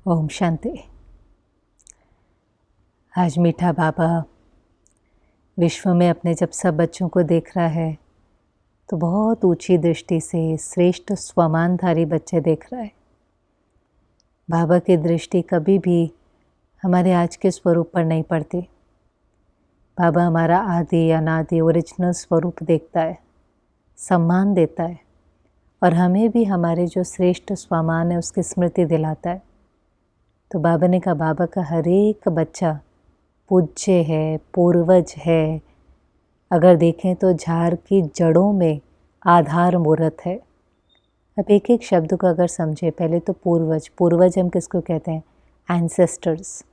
ओम शांति। आज मीठा बाबा विश्व में अपने जब सब बच्चों को देख रहा है तो बहुत ऊंची दृष्टि से श्रेष्ठ स्वमानधारी बच्चे देख रहा है। बाबा की दृष्टि कभी भी हमारे आज के स्वरूप पर नहीं पड़ती। बाबा हमारा आदि अनादि ओरिजिनल स्वरूप देखता है, सम्मान देता है और हमें भी हमारे जो श्रेष्ठ स्वमान है उसकी स्मृति दिलाता है। तो बाबा ने कहा बाबा का हर एक बच्चा पूज्य है, पूर्वज है। अगर देखें तो झाड़ की जड़ों में आधार मूर्त है। अब एक एक शब्द को अगर समझे, पहले तो पूर्वज हम किसको कहते हैं? एंसेस्टर्स।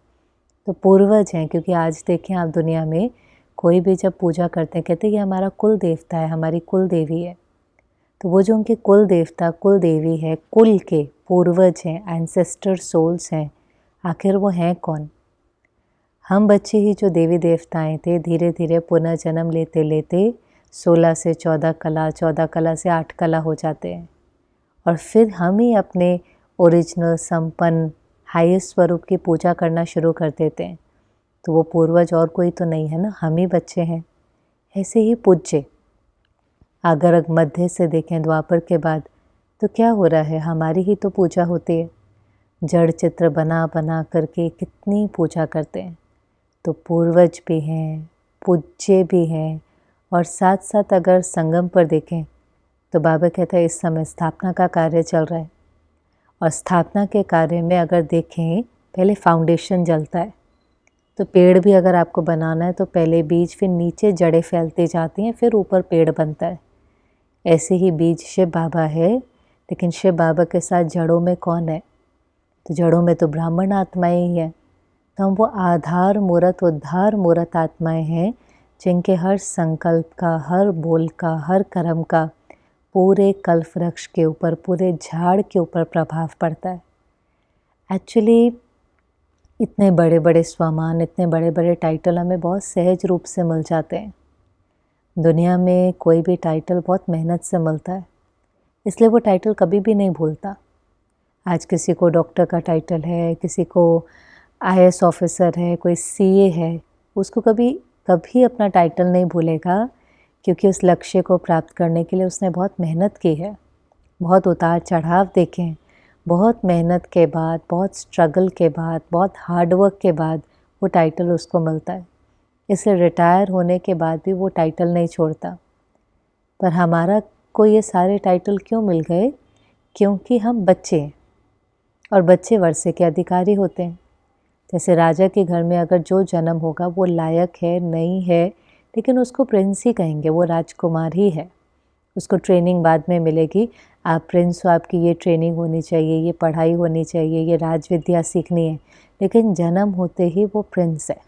तो पूर्वज हैं क्योंकि आज देखें आप दुनिया में कोई भी जब पूजा करते हैं कहते हैं ये हमारा कुल देवता है, हमारी कुल देवी है। तो वो जो उनके कुल देवता कुल देवी है, कुल के पूर्वज हैं, एंसेस्टर सोल्स हैं, आखिर वो हैं कौन? हम बच्चे ही जो देवी देवताएं थे धीरे धीरे पुनर्जन्म लेते लेते 16 से 14 कला, 14 कला से 8 कला हो जाते हैं और फिर हम ही अपने ओरिजिनल संपन्न हाईएस्ट स्वरूप की पूजा करना शुरू कर देते हैं। तो वो पूर्वज और कोई तो नहीं है ना, हम ही बच्चे हैं। ऐसे ही पूज्य अगर मध्य से देखें द्वापर के बाद तो क्या हो रहा है? हमारी ही तो पूजा होती है। जड़ चित्र बना बना करके कितनी पूजा करते हैं। तो पूर्वज भी हैं, पूज्य भी हैं और साथ साथ अगर संगम पर देखें तो बाबा कहता है इस समय स्थापना का कार्य चल रहा है और स्थापना के कार्य में अगर देखें पहले फाउंडेशन जलता है। तो पेड़ भी अगर आपको बनाना है तो पहले बीज, फिर नीचे जड़ें फैलती जाती हैं, फिर ऊपर पेड़ बनता है। ऐसे ही बीज शिव बाबा है, लेकिन शिव बाबा के साथ जड़ों में कौन है? तो जड़ों में तो ब्राह्मण आत्माएं ही हैं। तो हम वो आधार मूर्त उद्धार मूर्त आत्माएं हैं जिनके हर संकल्प का, हर बोल का, हर कर्म का पूरे कल्प वृक्ष के ऊपर, पूरे झाड़ के ऊपर प्रभाव पड़ता है। एक्चुअली इतने बड़े बड़े स्वमान, इतने बड़े बड़े टाइटल हमें बहुत सहज रूप से मिल जाते हैं। दुनिया में कोई भी टाइटल बहुत मेहनत से मिलता है, इसलिए वो टाइटल कभी भी नहीं भूलता। आज किसी को डॉक्टर का टाइटल है, किसी को आईएएस ऑफिसर है, कोई सीए है, उसको कभी अपना टाइटल नहीं भूलेगा क्योंकि उस लक्ष्य को प्राप्त करने के लिए उसने बहुत मेहनत की है। बहुत उतार चढ़ाव देखे हैं। बहुत मेहनत के बाद, बहुत स्ट्रगल के बाद, बहुत हार्डवर्क के बाद वो टाइटल उसको मिलता है। इसलिए रिटायर होने के बाद भी वो टाइटल नहीं छोड़ता। पर हमारा को ये सारे टाइटल क्यों मिल गए? क्योंकि हम बच्चे हैं और बच्चे वर्षे के अधिकारी होते हैं। जैसे राजा के घर में अगर जो जन्म होगा वो लायक है, नहीं है, लेकिन उसको प्रिंस ही कहेंगे, वो राजकुमार ही है। उसको ट्रेनिंग बाद में मिलेगी, आप प्रिंस हो, आपकी ये ट्रेनिंग होनी चाहिए, ये पढ़ाई होनी चाहिए, ये राजविद्या सीखनी है, लेकिन जन्म होते ही वो प्रिंस है।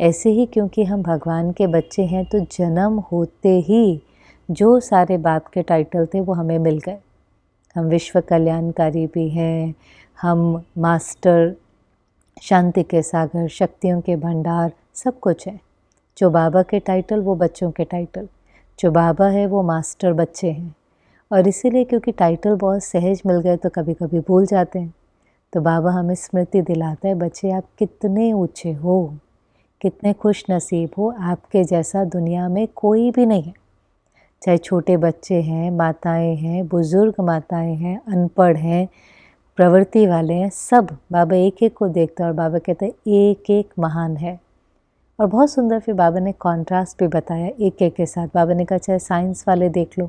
ऐसे ही क्योंकि हम भगवान के बच्चे हैं तो जन्म होते ही जो सारे बाप के टाइटल थे वो हमें मिल गए। हम विश्व कल्याणकारी भी हैं, हम मास्टर, शांति के सागर, शक्तियों के भंडार, सब कुछ है। जो बाबा के टाइटल वो बच्चों के टाइटल, जो बाबा है वो मास्टर बच्चे हैं। और इसीलिए क्योंकि टाइटल बहुत सहज मिल गए तो कभी कभी भूल जाते हैं। तो बाबा हमें स्मृति दिलाता है, बच्चे आप कितने ऊँचे हो, कितने खुश नसीब हो, आपके जैसा दुनिया में कोई भी नहीं है। चाहे छोटे बच्चे हैं, माताएं हैं, बुज़ुर्ग माताएं हैं, अनपढ़ हैं, प्रवृत्ति वाले हैं, सब बाबा एक एक को देखते हैं और बाबा कहते हैं एक एक महान है। और बहुत सुंदर फिर बाबा ने कॉन्ट्रास्ट भी बताया एक एक के साथ। बाबा ने कहा चाहे साइंस वाले देख लो,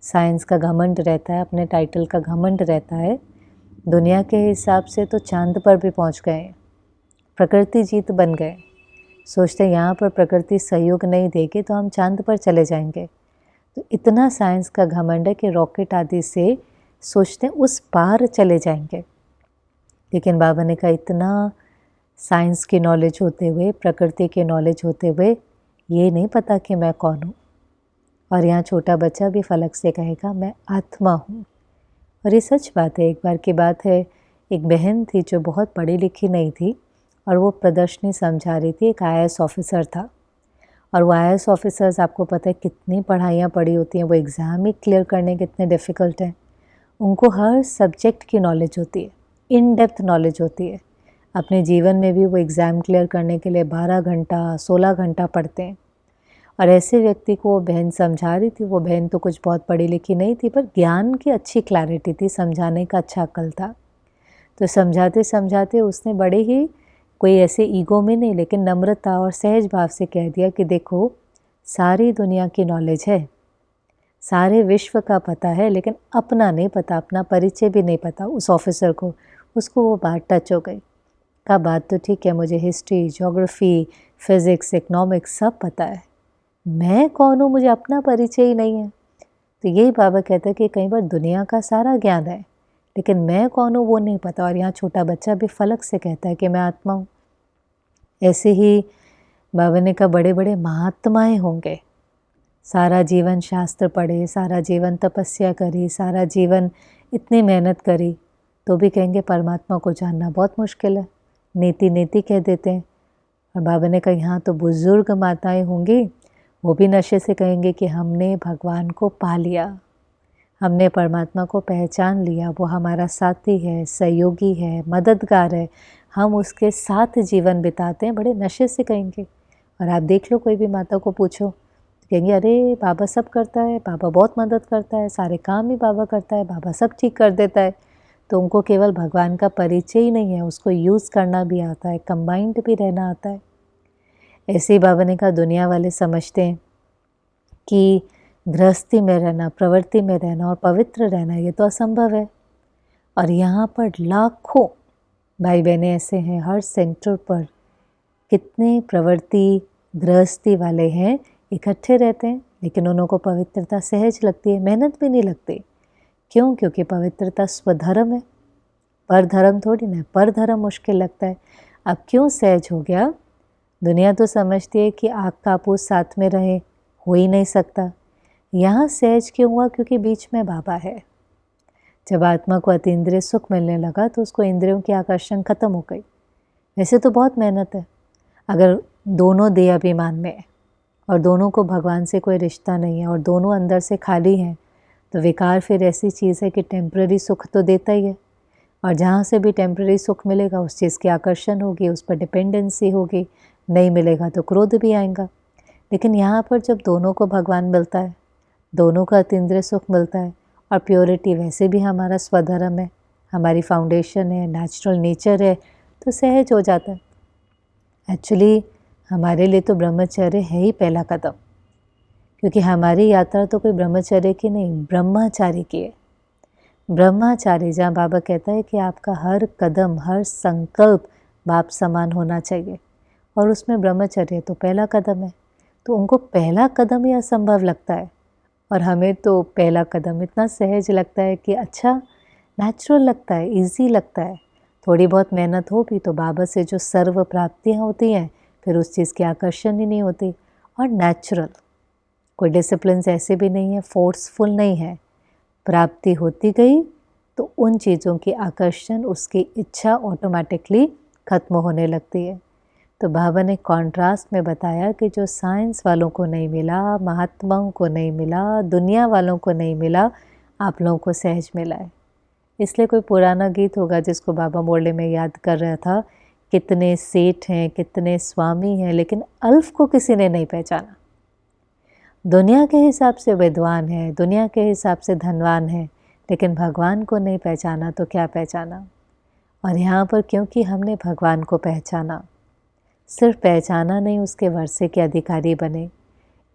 साइंस का घमंड रहता है, अपने टाइटल का घमंड रहता है। दुनिया के हिसाब से तो चांद पर भी पहुंच गए, प्रकृति जीत बन गए। सोचते हैं यहाँ पर प्रकृति सहयोग नहीं देगी तो हम चांद पर चले जाएंगे। तो इतना साइंस का घमंड है कि रॉकेट आदि से सोचते हैं उस पार चले जाएंगे। लेकिन बाबा ने कहा इतना साइंस की नॉलेज होते हुए, प्रकृति की नॉलेज होते हुए ये नहीं पता कि मैं कौन हूँ। और यहाँ छोटा बच्चा भी फलक से कहेगा मैं आत्मा हूँ। और ये सच बात है। एक बार की बात है, एक बहन थी जो बहुत पढ़ी लिखी नहीं थी और वो प्रदर्शनी समझा रही थी। एक आईएएस ऑफिसर था और वो आईएएस ऑफिसर्स आपको पता है कितनी पढ़ाइयाँ पढ़ी होती हैं, वो एग्ज़ाम ही क्लियर करने कितने डिफ़िकल्ट हैं। उनको हर सब्जेक्ट की नॉलेज होती है। इन डेप्थ नॉलेज होती है। अपने जीवन में भी वो एग्ज़ाम क्लियर करने के लिए 12 घंटा 16 घंटा पढ़ते हैं। और ऐसे व्यक्ति को वो बहन समझा रही थी, वो बहन तो कुछ बहुत पढ़ी लिखी नहीं थी, पर ज्ञान की अच्छी क्लैरिटी थी, समझाने का अच्छा अक्ल था। तो समझाते समझाते उसने बड़े ही, कोई ऐसे ईगो में नहीं, लेकिन नम्रता और सहज भाव से कह दिया कि देखो, सारी दुनिया की नॉलेज है, सारे विश्व का पता है, लेकिन अपना नहीं पता, अपना परिचय भी नहीं पता उस ऑफिसर को। उसको वो बात टच हो गई। कहा बात तो ठीक है, मुझे हिस्ट्री, ज्योग्राफी, फिज़िक्स, इकोनॉमिक्स सब पता है, मैं कौन हूँ, मुझे अपना परिचय ही नहीं है। तो यही बाबा कहते हैं कि कई बार दुनिया का सारा ज्ञान है, लेकिन मैं कौन हूँ वो नहीं पता। और यहाँ छोटा बच्चा भी फलक से कहता है कि मैं आत्मा हूँ। ऐसे ही बाबा ने कहा बड़े बड़े महात्माएं होंगे, सारा जीवन शास्त्र पढ़े, सारा जीवन तपस्या करी, सारा जीवन इतनी मेहनत करी, तो भी कहेंगे परमात्मा को जानना बहुत मुश्किल है, नीति नीति कह देते हैं। और बाबा ने कहा यहाँ तो बुजुर्ग माताएं होंगी, वो भी नशे से कहेंगे कि हमने भगवान को पा लिया, हमने परमात्मा को पहचान लिया, वो हमारा साथी है, सहयोगी है, मददगार है, हम उसके साथ जीवन बिताते हैं, बड़े नशे से कहेंगे। और आप देख लो, कोई भी माता को पूछो, कहेंगे अरे बाबा सब करता है, बाबा बहुत मदद करता है, सारे काम ही बाबा करता है, बाबा सब ठीक कर देता है। तो उनको केवल भगवान का परिचय ही नहीं है, उसको यूज़ करना भी आता है, कंबाइंड भी रहना आता है। ऐसे ही बाबा ने कहा दुनिया वाले समझते हैं कि गृहस्थी में रहना, प्रवृत्ति में रहना और पवित्र रहना ये तो असंभव है। और यहाँ पर लाखों भाई बहनें ऐसे हैं, हर सेंटर पर कितने प्रवृत्ति गृहस्थी वाले हैं, इकट्ठे रहते हैं, लेकिन उनको पवित्रता सहज लगती है, मेहनत भी नहीं लगती। क्यों? क्योंकि पवित्रता स्वधर्म है, पर धर्म थोड़ी ना, पर धर्म मुश्किल लगता है। अब क्यों सहज हो गया? दुनिया तो समझती है कि आग कापूस साथ में रहे, हो ही नहीं सकता। यहाँ सहज क्यों हुआ? क्योंकि बीच में बाबा है। जब आत्मा को अतीन्द्रिय सुख मिलने लगा तो उसको इंद्रियों की आकर्षण खत्म हो गई। वैसे तो बहुत मेहनत है, अगर दोनों देह अभिमान में है और दोनों को भगवान से कोई रिश्ता नहीं है और दोनों अंदर से खाली हैं, तो विकार फिर ऐसी चीज़ है कि टेम्पररी सुख तो देता ही है, और जहाँ से भी टेम्पररी सुख मिलेगा उस चीज़ की आकर्षण होगी, उस पर डिपेंडेंसी होगी, नहीं मिलेगा तो क्रोध भी आएगा। लेकिन यहाँ पर जब दोनों को भगवान मिलता है, दोनों का अतीन्द्रिय सुख मिलता है, और प्योरिटी वैसे भी हमारा स्वधर्म है, हमारी फाउंडेशन है, नेचुरल नेचर है, तो सहज हो जाता है। एक्चुअली हमारे लिए तो ब्रह्मचर्य है ही पहला कदम, क्योंकि हमारी यात्रा तो कोई ब्रह्मचर्य की नहीं, ब्रह्मचारी की है। ब्रह्मचारी, जहाँ बाबा कहता है कि आपका हर कदम, हर संकल्प बाप समान होना चाहिए, और उसमें ब्रह्मचर्य तो पहला कदम है। तो उनको पहला कदम ही असंभव लगता है, और हमें तो पहला कदम इतना सहज लगता है कि अच्छा, नेचुरल लगता है, इजी लगता है। थोड़ी बहुत मेहनत हो भी तो बाबा से जो सर्व प्राप्तियाँ होती हैं, फिर उस चीज़ की आकर्षण ही नहीं होती, और नेचुरल, कोई डिसिप्लिन ऐसे भी नहीं है, फोर्सफुल नहीं है। प्राप्ति होती गई तो उन चीज़ों की आकर्षण, उसकी इच्छा ऑटोमेटिकली खत्म होने लगती है। तो बाबा ने कॉन्ट्रास्ट में बताया कि जो साइंस वालों को नहीं मिला, महात्माओं को नहीं मिला, दुनिया वालों को नहीं मिला, आप लोगों को सहज मिला है। इसलिए कोई पुराना गीत होगा जिसको बाबा मोरले में याद कर रहा था, कितने सेठ हैं, कितने स्वामी हैं, लेकिन अल्फ को किसी ने नहीं पहचाना। दुनिया के हिसाब से विद्वान है, दुनिया के हिसाब से धनवान है, लेकिन भगवान को नहीं पहचाना तो क्या पहचाना। और यहाँ पर क्योंकि हमने भगवान को पहचाना, सिर्फ पहचाना नहीं, उसके वर्षे के अधिकारी बने,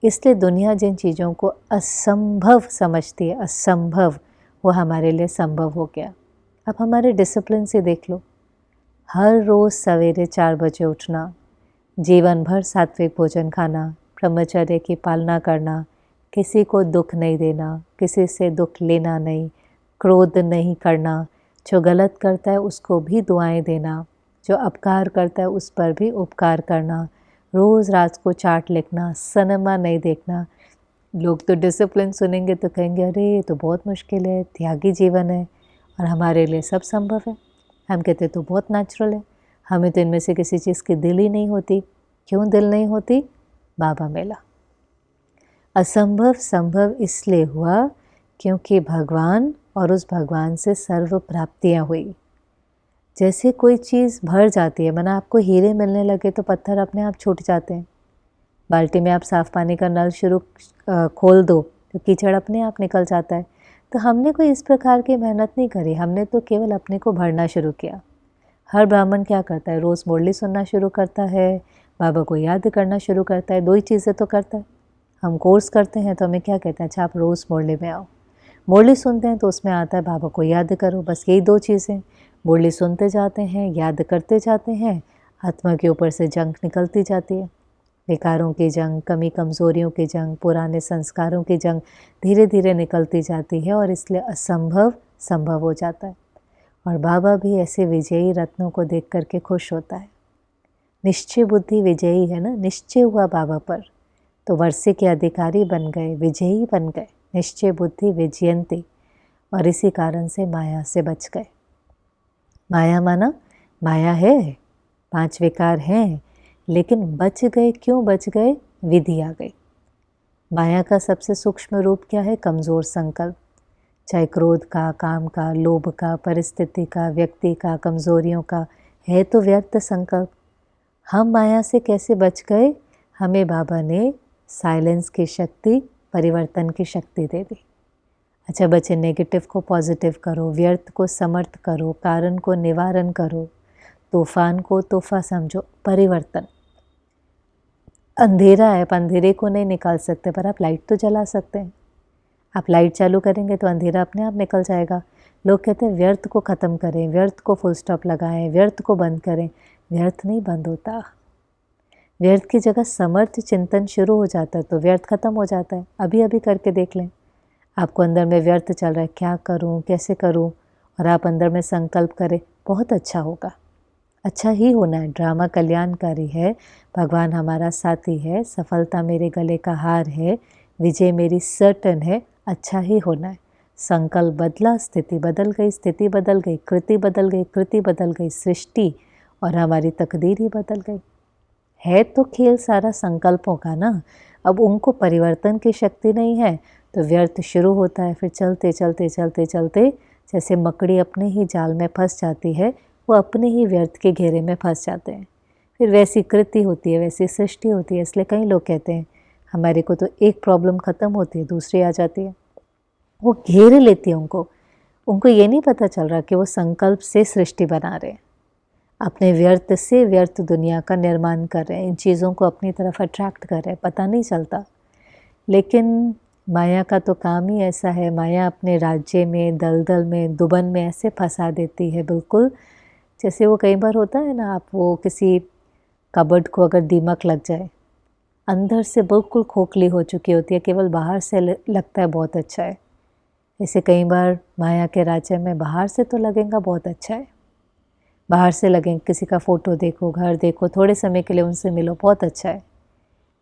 इसलिए दुनिया जिन चीज़ों को असंभव समझती है, असंभव, वो हमारे लिए संभव हो गया। अब हमारे डिसिप्लिन से देख लो, हर रोज़ सवेरे 4 बजे उठना, जीवन भर सात्विक भोजन खाना, ब्रह्मचर्य की पालना करना, किसी को दुख नहीं देना, किसी से दुख लेना नहीं, क्रोध नहीं करना, जो गलत करता है उसको भी दुआएं देना, जो अपकार करता है उस पर भी उपकार करना, रोज़ रात को चार्ट लिखना, सिनेमा नहीं देखना। लोग तो डिसिप्लिन सुनेंगे तो कहेंगे अरे ये तो बहुत मुश्किल है, त्यागी जीवन है, और हमारे लिए सब संभव है। हम कहते तो बहुत नेचुरल है, हमें तो इनमें से किसी चीज़ की दिल ही नहीं होती। क्यों दिल नहीं होती? बाबा मिला। असंभव संभव इसलिए हुआ क्योंकि भगवान और उस भगवान से सर्व प्राप्तियाँ हुई। जैसे कोई चीज़ भर जाती है, माना आपको हीरे मिलने लगे तो पत्थर अपने आप छूट जाते हैं। बाल्टी में आप साफ़ पानी का नल खोल दो तो कीचड़ अपने आप निकल जाता है। तो हमने कोई इस प्रकार की मेहनत नहीं करी, हमने तो केवल अपने को भरना शुरू किया। हर ब्राह्मण क्या करता है, रोज़ मुरली सुनना शुरू करता है, बाबा को याद करना शुरू करता है, 2 ही चीज़ें तो करता है। हम कोर्स करते हैं तो हमें क्या कहते हैं, अच्छा आप रोज़ मुरली में आओ। मुरली सुनते हैं तो उसमें आता है बाबा को याद करो, बस यही 2 चीज़ें। मुरली सुनते जाते हैं, याद करते जाते हैं, आत्मा के ऊपर से जंग निकलती जाती है। विकारों की जंग, कमी कमज़ोरियों की जंग, पुराने संस्कारों की जंग धीरे धीरे निकलती जाती है और इसलिए असंभव संभव हो जाता है। और बाबा भी ऐसे विजयी रत्नों को देख करके खुश होता है। निश्चय बुद्धि विजयी है ना, निश्चय हुआ बाबा पर तो वर्षे के अधिकारी बन गए, विजयी बन गए। निश्चय बुद्धि विजयंती, और इसी कारण से माया से बच गए। माया माना माया है, 5 विकार हैं, लेकिन बच गए। क्यों बच गए? विधि आ गई। माया का सबसे सूक्ष्म रूप क्या है? कमज़ोर संकल्प, चाहे क्रोध का, काम का, लोभ का, परिस्थिति का, व्यक्ति का, कमज़ोरियों का, है तो व्यर्थ संकल्प। हम माया से कैसे बच गए? हमें बाबा ने साइलेंस की शक्ति, परिवर्तन की शक्ति दे दी। अच्छा बच्चे, नेगेटिव को पॉजिटिव करो, व्यर्थ को समर्थ करो, कारण को निवारण करो, तूफान को तोहफा समझो, परिवर्तन। अंधेरा है, आप अंधेरे को नहीं निकाल सकते, पर आप लाइट तो जला सकते हैं। आप लाइट चालू करेंगे तो अंधेरा अपने आप निकल जाएगा। लोग कहते हैं व्यर्थ को ख़त्म करें, व्यर्थ को फुल स्टॉप लगाएं, व्यर्थ को बंद करें। व्यर्थ नहीं बंद होता। व्यर्थ की जगह समर्थ चिंतन शुरू हो जाता है तो व्यर्थ खत्म हो जाता है। अभी अभी करके देख लें, आपको अंदर में व्यर्थ चल रहा है, क्या करूं, कैसे करूं, और आप अंदर में संकल्प करें, बहुत अच्छा होगा। अच्छा ही होना है। ड्रामा कल्याणकारी है, भगवान हमारा साथी है, सफलता मेरे गले का हार है, विजय मेरी सर्टन है, अच्छा ही होना है। संकल्प बदला, स्थिति बदल गई, स्थिति बदल गई, कृति बदल गई, कृति बदल गई, सृष्टि और हमारी तकदीर ही बदल गई। है तो खेल सारा संकल्पों का ना। अब उनको परिवर्तन की शक्ति नहीं है तो व्यर्थ शुरू होता है, फिर चलते चलते चलते चलते जैसे मकड़ी अपने ही जाल में फंस जाती है, वो अपने ही व्यर्थ के घेरे में फंस जाते हैं। फिर वैसी कृति होती है, वैसी सृष्टि होती है। इसलिए कई लोग कहते हैं हमारे को तो एक प्रॉब्लम ख़त्म होती है दूसरी आ जाती है। वो घेरे लेती है उनको। उनको ये नहीं पता चल रहा कि वो संकल्प से सृष्टि बना रहे हैं, अपने व्यर्थ से व्यर्थ दुनिया का निर्माण कर रहे हैं, इन चीज़ों को अपनी तरफ अट्रैक्ट कर रहे हैं, पता नहीं चलता। लेकिन माया का तो काम ही ऐसा है। माया अपने राज्य में, दलदल में, दुबन में ऐसे फंसा देती है, बिल्कुल जैसे वो कई बार होता है ना, आप वो किसी कबर्ड को अगर दीमक लग जाए, अंदर से बिल्कुल खोखली हो चुकी होती है, केवल बाहर से लगता है बहुत अच्छा है। ऐसे कई बार माया के राज्य में बाहर से तो लगेगा बहुत अच्छा है, बाहर से लगेंगे, किसी का फ़ोटो देखो, घर देखो, थोड़े समय के लिए उनसे मिलो, बहुत अच्छा है।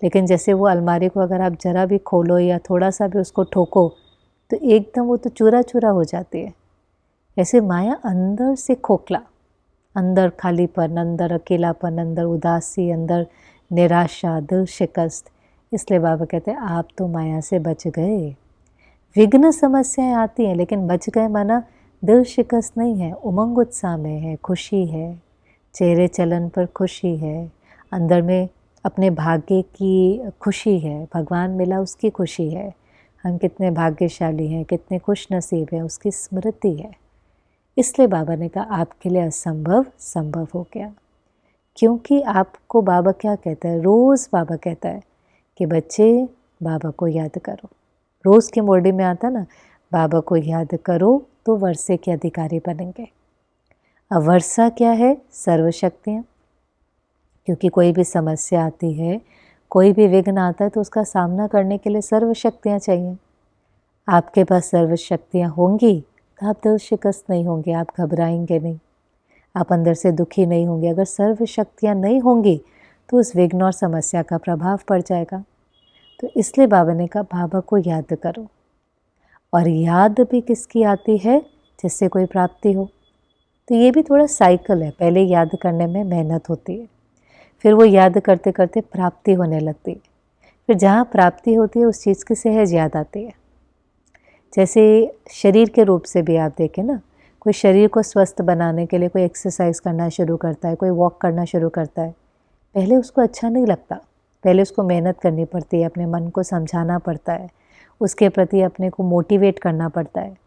लेकिन जैसे वो अलमारी को अगर आप ज़रा भी खोलो या थोड़ा सा भी उसको ठोको तो एकदम वो तो चूरा चूरा हो जाती है। ऐसे माया अंदर से खोखला, अंदर खालीपन, अंदर अकेलापन, अंदर उदासी, अंदर निराशा, दिल शिकस्त। इसलिए बाबा कहते हैं आप तो माया से बच गए। विघ्न समस्याएं आती हैं लेकिन बच गए, माना दिल शिकस्त नहीं है, उमंग उत्साह में है, खुशी है, चेहरे चलन पर खुशी है, अंदर में अपने भाग्य की खुशी है, भगवान मिला उसकी खुशी है, हम कितने भाग्यशाली हैं, कितने खुश नसीब हैं, उसकी स्मृति है। इसलिए बाबा ने कहा आपके लिए असंभव संभव हो गया। क्योंकि आपको बाबा क्या कहता है, रोज़ बाबा कहता है कि बच्चे बाबा को याद करो। रोज़ की मुरली में आता ना, बाबा को याद करो तो वर्षे के अधिकारी बनेंगे। अब वर्षा क्या है? सर्वशक्तियाँ। क्योंकि कोई भी समस्या आती है, कोई भी विघ्न आता है तो उसका सामना करने के लिए सर्वशक्तियाँ चाहिए। आपके पास सर्वशक्तियाँ होंगी तो आप दिल शिकस्त नहीं होंगे, आप घबराएंगे नहीं, आप अंदर से दुखी नहीं होंगे। अगर सर्वशक्तियाँ नहीं होंगी तो उस विघ्न और समस्या का प्रभाव पड़ जाएगा। तो इसलिए बाबा ने कहा बाबा को याद करो। और याद भी किसकी आती है? जिससे कोई प्राप्ति हो। तो ये भी थोड़ा साइकिल है, पहले याद करने में मेहनत होती है, फिर वो याद करते करते प्राप्ति होने लगती है, फिर जहाँ प्राप्ति होती है उस चीज़ की सहज याद आती है। जैसे शरीर के रूप से भी आप देखें ना, कोई शरीर को स्वस्थ बनाने के लिए कोई एक्सरसाइज करना शुरू करता है, कोई वॉक करना शुरू करता है, पहले उसको अच्छा नहीं लगता, पहले उसको मेहनत करनी पड़ती है, अपने मन को समझाना पड़ता है, उसके प्रति अपने को मोटिवेट करना पड़ता है।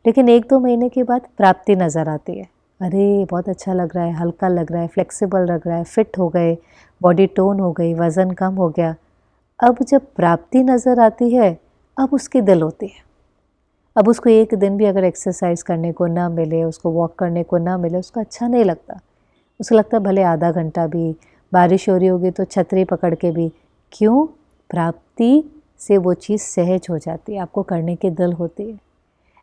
लेकिन 1-2 महीने के बाद प्राप्ति नज़र आती है। अरे बहुत अच्छा लग रहा है, हल्का लग रहा है, फ्लेक्सिबल लग रहा है, फिट हो गए, बॉडी टोन हो गई, वज़न कम हो गया। अब जब प्राप्ति नज़र आती है, अब उसकी दिल होती है। अब उसको एक दिन भी अगर एक्सरसाइज करने को ना मिले, उसको वॉक करने को ना मिले, उसको अच्छा नहीं लगता। उसको लगता है भले आधा घंटा भी, बारिश हो रही होगी तो छतरी पकड़ के भी। क्यों? प्राप्ति से वो चीज़ सहज हो जाती है, आपको करने की दिल होती है।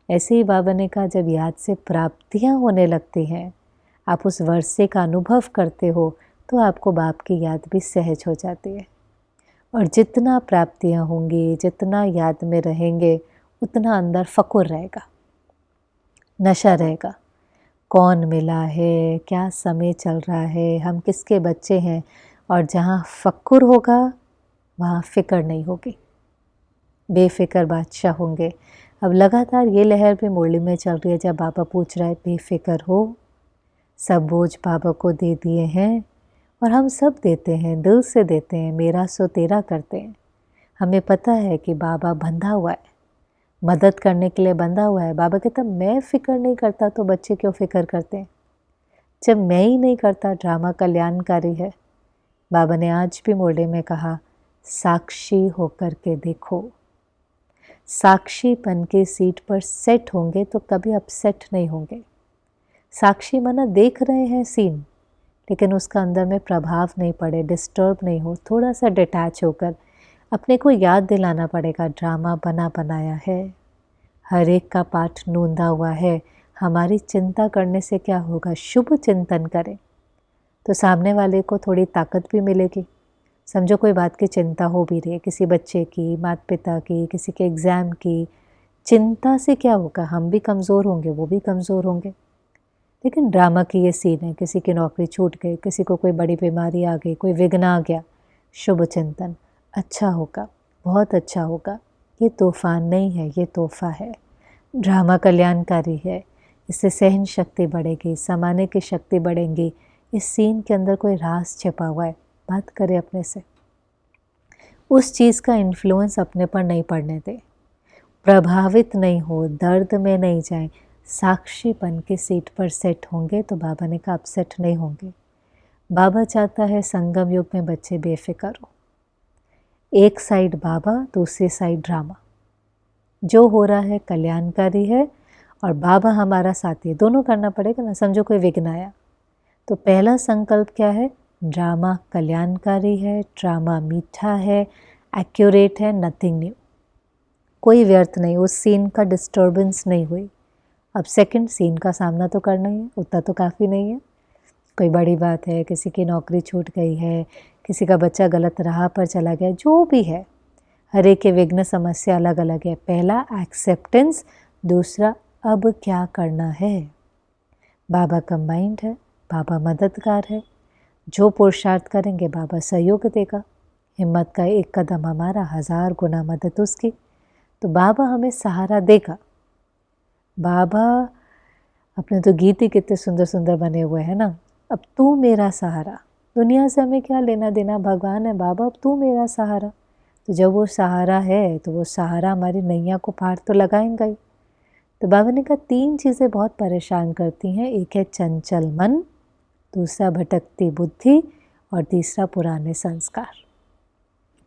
ऐसे ही बाबा ने कहा, जब याद से प्राप्तियाँ होने लगती हैं, आप उस वर्षे का अनुभव करते हो, तो आपको बाप की याद भी सहज हो जाती है। और जितना प्राप्तियाँ होंगी, जितना याद में रहेंगे, उतना अंदर फ़कुर रहेगा, नशा रहेगा। कौन मिला है, क्या समय चल रहा है, हम किसके बच्चे हैं। और जहाँ फ़कुर होगा वहाँ फ़िक्र नहीं होगी, बेफ़िक्र बादशाह होंगे। अब लगातार ये लहर भी मुरली में चल रही है, जब बाबा पूछ रहा है बेफ़िक्र हो, सब बोझ बाबा को दे दिए हैं। और हम सब देते हैं, दिल से देते हैं, मेरा सो तेरा करते हैं। हमें पता है कि बाबा बंधा हुआ है, मदद करने के लिए बंधा हुआ है। बाबा कहता मैं फ़िक्र नहीं करता तो बच्चे क्यों फ़िक्र करते हैं। जब मैं ही नहीं करता, ड्रामा कल्याणकारी है। बाबा ने आज भी मुरली में कहा, साक्षी होकर के देखो। साक्षीपन की सीट पर सेट होंगे तो कभी अपसेट नहीं होंगे। साक्षी माना देख रहे हैं सीन, लेकिन उसका अंदर में प्रभाव नहीं पड़े, डिस्टर्ब नहीं हो, थोड़ा सा डिटैच होकर अपने को याद दिलाना पड़ेगा, ड्रामा बना बनाया है, हर एक का पाठ नूंदा हुआ है। हमारी चिंता करने से क्या होगा, शुभ चिंतन करें तो सामने वाले को थोड़ी ताकत भी मिलेगी। समझो कोई बात की चिंता हो भी रही है, किसी बच्चे की, माता पिता की, किसी के एग्ज़ाम की, चिंता से क्या होगा, हम भी कमज़ोर होंगे, वो भी कमज़ोर होंगे। लेकिन ड्रामा की ये सीन है, किसी की नौकरी छूट गई, किसी को कोई बड़ी बीमारी आ गई, कोई विघ्न आ गया, शुभ चिंतन, अच्छा होगा, बहुत अच्छा होगा, ये तूफ़ान नहीं है, ये तोहफ़ा है। ड्रामा कल्याणकारी है, इससे सहन शक्ति बढ़ेगी, समाने की शक्ति बढ़ेंगी। इस सीन के अंदर कोई राज छिपा हुआ है, बात करें अपने से। उस चीज़ का इन्फ्लुएंस अपने पर नहीं पड़ने दें, प्रभावित नहीं हो, दर्द में नहीं जाएं, साक्षीपन की सीट पर सेट होंगे तो बाबा ने कहा अपसेट नहीं होंगे। बाबा चाहता है संगम युग में बच्चे बेफिक्र हो। एक साइड बाबा, दूसरी साइड ड्रामा। जो हो रहा है कल्याणकारी है और बाबा हमारा साथी है, दोनों करना पड़ेगा ना। समझो कोई विघ्न आया तो पहला संकल्प क्या है, ड्रामा कल्याणकारी है, ड्रामा मीठा है, एक्यूरेट है, नथिंग न्यू, कोई व्यर्थ नहीं, उस सीन का डिस्टर्बेंस नहीं हुई। अब सेकंड सीन का सामना तो करना ही है, उतना तो काफ़ी नहीं है। कोई बड़ी बात है, किसी की नौकरी छूट गई है, किसी का बच्चा गलत राह पर चला गया, जो भी है, हर एक के विघ्न समस्या अलग अलग है। पहला एक्सेप्टेंस, दूसरा अब क्या करना है। बाबा कंबाइंड है, बाबा मददगार है, जो पुरुषार्थ करेंगे बाबा सहयोग देगा। हिम्मत का एक कदम हमारा, 1000 गुना मदद उसकी। तो बाबा हमें सहारा देगा। बाबा अपने तो गीत ही कितने सुंदर सुंदर बने हुए हैं ना। अब तू मेरा सहारा, दुनिया से हमें क्या लेना देना, भगवान है बाबा, अब तू मेरा सहारा। तो जब वो सहारा है तो वो सहारा हमारी नैया को पार तो लगाएंगा ही। तो बाबा ने कहा 3 चीज़ें बहुत परेशान करती हैं, एक है चंचल मन, दूसरा भटकती बुद्धि और तीसरा पुराने संस्कार।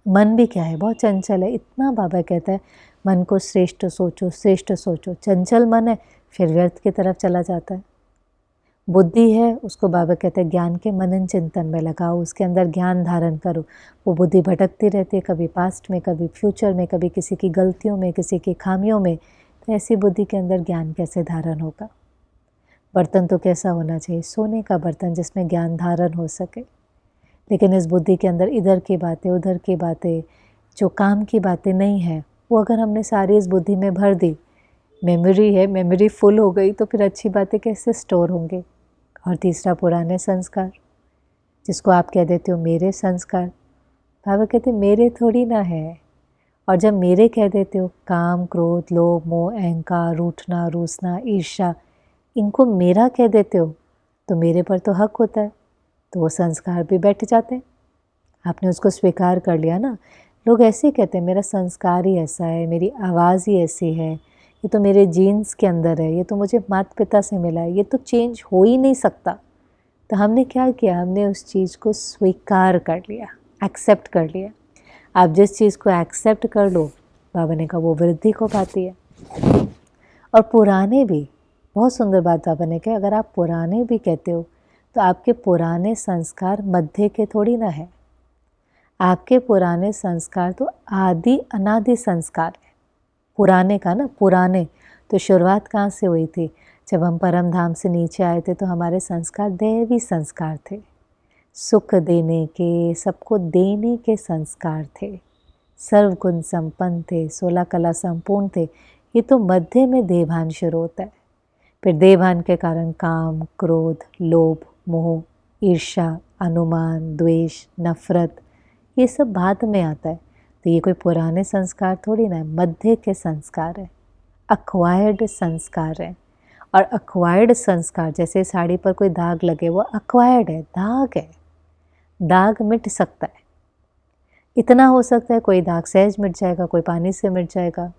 मन भी क्या है, बहुत चंचल है। इतना बाबा कहता है मन को श्रेष्ठ सोचो, श्रेष्ठ सोचो। चंचल मन है फिर व्यर्थ की तरफ चला जाता है। बुद्धि है, उसको बाबा कहते हैं ज्ञान के मनन चिंतन में लगाओ, उसके अंदर ज्ञान धारण करो। वो बुद्धि भटकती रहती है, कभी पास्ट में, कभी फ्यूचर में, कभी किसी की गलतियों में, किसी की खामियों में। तो ऐसी बुद्धि के अंदर ज्ञान कैसे धारण होगा। बर्तन तो कैसा होना चाहिए, सोने का बर्तन जिसमें ज्ञान धारण हो सके। लेकिन इस बुद्धि के अंदर इधर की बातें, उधर की बातें, जो काम की बातें नहीं हैं, वो अगर हमने सारी इस बुद्धि में भर दी, मेमोरी है, मेमोरी फुल हो गई, तो फिर अच्छी बातें कैसे स्टोर होंगे। और तीसरा पुराने संस्कार, जिसको आप कह देते हो मेरे संस्कार। बाबा कहते मेरे थोड़ी ना है। और जब मेरे कह देते हो, काम, क्रोध, लोभ, मोह, अहंकार, रूठना, रूसना, ईर्ष्या, इनको मेरा कह देते हो तो मेरे पर तो हक होता है, तो वो संस्कार भी बैठ जाते हैं। आपने उसको स्वीकार कर लिया ना। लोग ऐसे ही कहते हैं मेरा संस्कार ही ऐसा है, मेरी आवाज़ ही ऐसी है, ये तो मेरे जीन्स के अंदर है, ये तो मुझे माता पिता से मिला है, ये तो चेंज हो ही नहीं सकता। तो हमने क्या किया, हमने उस चीज़ को स्वीकार कर लिया, एक्सेप्ट कर लिया। आप जिस चीज़ को एक्सेप्ट कर लो, बाबा ने कहा वो वृद्धि को पाती है। और पुराने भी, बहुत सुंदर बात बाबा ने कहा, अगर आप पुराने भी कहते हो तो आपके पुराने संस्कार मध्य के थोड़ी ना है, आपके पुराने संस्कार तो आदि अनादि संस्कार है। पुराने का ना, पुराने तो शुरुआत कहाँ से हुई थी, जब हम परम धाम से नीचे आए थे तो हमारे संस्कार दैवी संस्कार थे, सुख देने के, सबको देने के संस्कार थे, सर्वगुण संपन्न थे, 16 कला संपूर्ण थे। ये तो मध्य में देवभान शुरू होता है। फिर देवभान के कारण काम, क्रोध, लोभ, मोह, ईर्ष्या, अनुमान, द्वेष, नफरत, ये सब बाद में आता है। तो ये कोई पुराने संस्कार थोड़ी ना है, मध्य के संस्कार है, अक्वायर्ड संस्कार है। और अक्वायर्ड संस्कार, जैसे साड़ी पर कोई दाग लगे, वो अक्वायर्ड है, दाग है, दाग मिट सकता है। इतना हो सकता है कोई दाग सहज मिट जाएगा, कोई पानी से मिट जाएगा,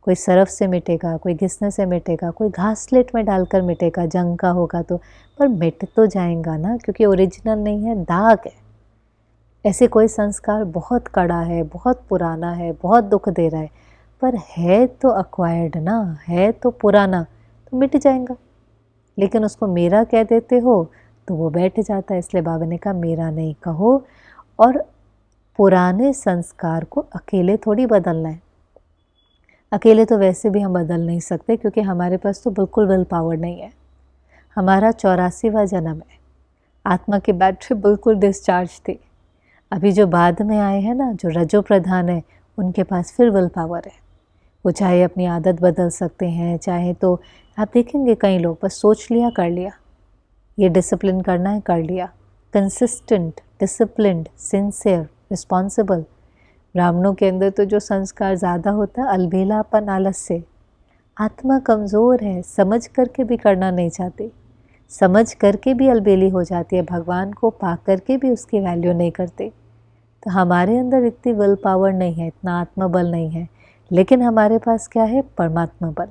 कोई सरफ से मिटेगा, कोई घिसने से मिटेगा, कोई घासलेट में डालकर मिटेगा, जंग का होगा तो, पर मिट तो जाएगा ना, क्योंकि ओरिजिनल नहीं है, दाग है। ऐसे कोई संस्कार बहुत कड़ा है, बहुत पुराना है, बहुत दुख दे रहा है, पर है तो अक्वायर्ड ना, है तो पुराना, तो मिट जाएगा। लेकिन उसको मेरा कह देते हो तो वो बैठ जाता है। इसलिए बाबा ने कहा मेरा नहीं कहो। और पुराने संस्कार को अकेले थोड़ी बदलना है, अकेले तो वैसे भी हम बदल नहीं सकते, क्योंकि हमारे पास तो बिल्कुल विल पावर नहीं है। हमारा 84वां जन्म है, आत्मा की बैटरी बिल्कुल डिस्चार्ज थी। अभी जो बाद में आए हैं ना, जो रजो प्रधान है, उनके पास फिर विल पावर है। वो चाहे अपनी आदत बदल सकते हैं, चाहे तो आप देखेंगे कई लोग बस सोच लिया कर लिया, ये डिसिप्लिन करना है कर लिया, कंसिस्टेंट, डिसिप्लिन्ड, सिंसियर, रिस्पॉन्सिबल। ब्राह्मणों के अंदर तो जो संस्कार ज़्यादा होता है अलबेलापन, आलस से। आत्मा कमज़ोर है, समझ करके भी करना नहीं चाहती, समझ करके भी अलबेली हो जाती है, भगवान को पा करके भी उसकी वैल्यू नहीं करते। तो हमारे अंदर इतनी विल पावर नहीं है, इतना आत्मबल नहीं है, लेकिन हमारे पास क्या है, परमात्मा बल,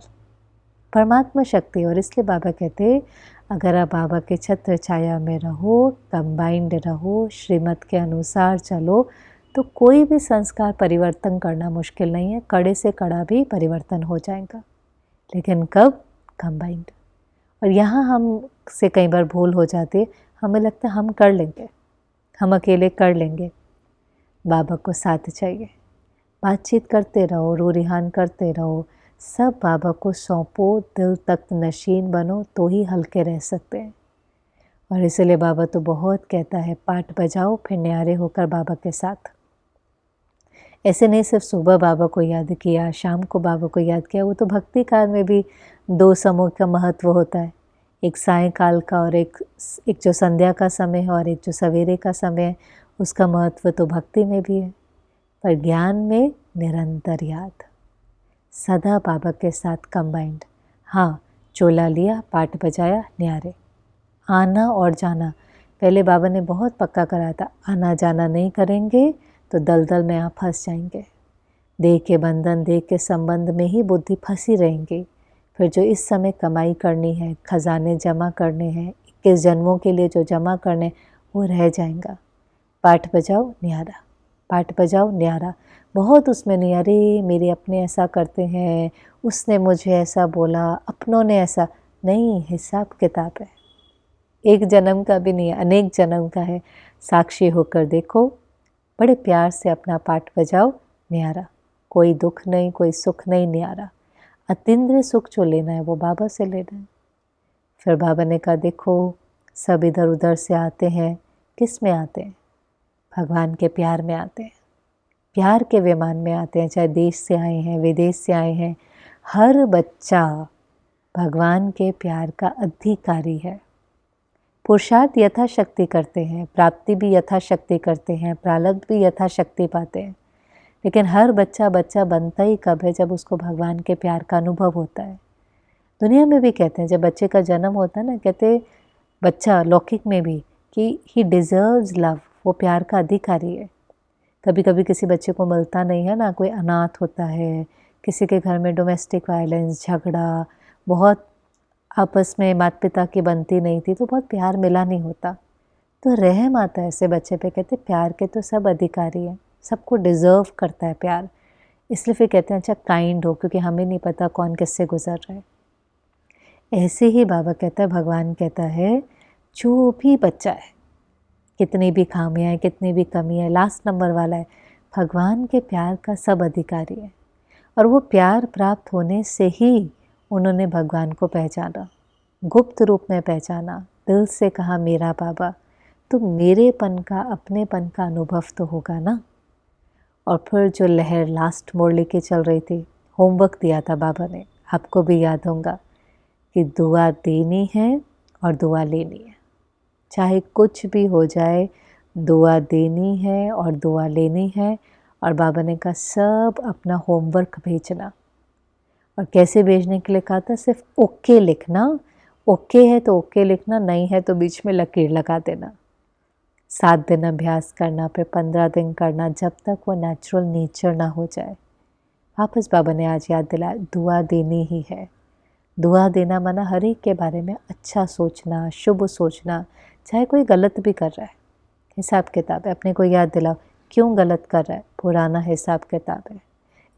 परमात्मा शक्ति। और इसलिए बाबा कहते अगर आप बाबा के छत्र छाया में रहो, कंबाइंड रहो, श्रीमत के अनुसार चलो, तो कोई भी संस्कार परिवर्तन करना मुश्किल नहीं है, कड़े से कड़ा भी परिवर्तन हो जाएगा। लेकिन कब, कंबाइंड। और यहाँ हम से कई बार भूल हो जाती है, हमें लगता है हम कर लेंगे, हम अकेले कर लेंगे। बाबा को साथ चाहिए, बातचीत करते रहो, रू रिहान करते रहो, सब बाबा को सौंपो, दिल तख्त नशीन बनो, तो ही हल्के रह सकते हैं। और इसलिए बाबा तो बहुत कहता है पाठ बजाओ फिर न्यारे होकर बाबा के साथ। ऐसे नहीं सिर्फ सुबह बाबा को याद किया, शाम को बाबा को याद किया, वो तो भक्ति काल में भी 2 समूह का महत्व होता है, एक सायंकाल का और एक जो संध्या का समय है और एक जो सवेरे का समय है, उसका महत्व तो भक्ति में भी है। पर ज्ञान में निरंतर याद, सदा बाबा के साथ कंबाइंड। हाँ, चोला लिया, पाठ बजाया, न्यारे, आना और जाना। पहले बाबा ने बहुत पक्का करा था, आना जाना नहीं करेंगे तो दलदल में आप फंस जाएंगे, देह के बंधन, देह के संबंध में ही बुद्धि फंसी रहेंगी। फिर जो इस समय कमाई करनी है, खजाने जमा करने हैं, 21 जन्मों के लिए जो जमा करने, वो रह जाएगा। पाठ बजाओ न्यारा, पाठ बजाओ न्यारा। बहुत उसमें नहीं, अरे मेरे अपने ऐसा करते हैं, उसने मुझे ऐसा बोला, अपनों ने ऐसा नहीं, हिसाब किताब है, एक जन्म का भी नहीं है, अनेक जन्म का है। साक्षी होकर देखो, बड़े प्यार से अपना पाठ बजाओ न्यारा, कोई दुख नहीं, कोई सुख नहीं, न्यारा। अतीन्द्रिय सुख जो लेना है वो बाबा से लेना है। फिर बाबा ने कहा देखो सब इधर उधर से आते हैं, किस में आते हैं, भगवान के प्यार में आते हैं, प्यार के विमान में आते हैं। चाहे देश से आए हैं, विदेश से आए हैं, हर बच्चा भगवान के प्यार का अधिकारी है। पुरुषार्थ यथाशक्ति करते हैं, प्राप्ति भी यथाशक्ति करते हैं, प्रारब्ध भी यथाशक्ति पाते हैं, लेकिन हर बच्चा बच्चा बनता ही कब है, जब उसको भगवान के प्यार का अनुभव होता है। दुनिया में भी कहते हैं, जब बच्चे का जन्म होता है ना, कहते बच्चा लौकिक में भी कि ही डिज़र्व्स लव, वो प्यार का अधिकारी है। कभी कभी किसी बच्चे को मिलता नहीं है ना, कोई अनाथ होता है, किसी के घर में डोमेस्टिक वायलेंस, झगड़ा, बहुत आपस में माता पिता की बनती नहीं थी, तो बहुत प्यार मिला नहीं होता, तो रहम आता है ऐसे बच्चे पे। कहते प्यार के तो सब अधिकारी हैं, सबको डिज़र्व करता है प्यार, इसलिए फिर कहते हैं अच्छा काइंड हो, क्योंकि हमें नहीं पता कौन किससे गुजर रहा है। ऐसे ही बाबा कहता है, भगवान कहता है, जो भी बच्चा है, कितनी भी खामियाँ हैं, कितनी भी कमी है, लास्ट नंबर वाला है, भगवान के प्यार का सब अधिकारी है। और वो प्यार प्राप्त होने से ही उन्होंने भगवान को पहचाना, गुप्त रूप में पहचाना, दिल से कहा मेरा बाबा, तो मेरेपन का, अपनेपन का अनुभव तो होगा ना। और फिर जो लहर लास्ट मोड़ लेके चल रही थी, होमवर्क दिया था बाबा ने, आपको भी याद होगा कि दुआ देनी है और दुआ लेनी है, चाहे कुछ भी हो जाए, दुआ देनी है और दुआ लेनी है। और बाबा ने कहा सब अपना होमवर्क भेजना, और कैसे भेजने के लिए कहा था, सिर्फ ओके लिखना, ओके है तो ओके लिखना, नहीं है तो बीच में लकीर लगा देना। 7 दिन अभ्यास करना, फिर 15 दिन करना, जब तक वो नेचुरल नेचर ना हो जाए। वापस बाबा ने आज याद दिलाया, दुआ देनी ही है। दुआ देना माना हर एक के बारे में अच्छा सोचना, शुभ सोचना, चाहे कोई गलत भी कर रहा है, हिसाब किताब है, अपने को याद दिलाओ क्यों गलत कर रहा है, पुराना हिसाब किताब है,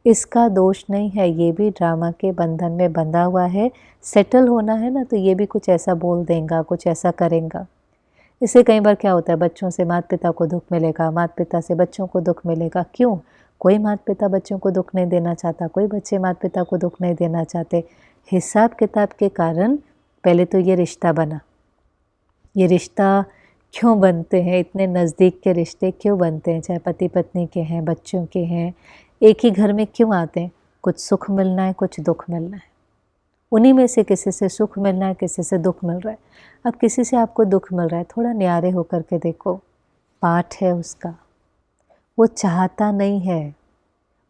इसका दोष नहीं है, ये भी ड्रामा के बंधन में बंधा हुआ है, सेटल होना है ना, तो ये भी कुछ ऐसा बोल देगा, कुछ ऐसा करेगा। इससे कई बार क्या होता है, बच्चों से माता पिता को दुख मिलेगा, माता पिता से बच्चों को दुख मिलेगा। क्यों? कोई माता पिता बच्चों को दुख नहीं देना चाहता, कोई बच्चे माता पिता को दुख नहीं देना चाहते। हिसाब किताब के कारण पहले तो ये रिश्ता बना। ये रिश्ता क्यों बनते हैं, इतने नज़दीक के रिश्ते क्यों बनते हैं, चाहे पति पत्नी के हैं, बच्चों के हैं, एक ही घर में क्यों आते हैं? कुछ सुख मिलना है, कुछ दुख मिलना है। उन्हीं में से किसी से सुख मिलना है, किसी से दुख मिल रहा है। अब किसी से आपको दुख मिल रहा है, थोड़ा न्यारे होकर के देखो, पाठ है उसका, वो चाहता नहीं है,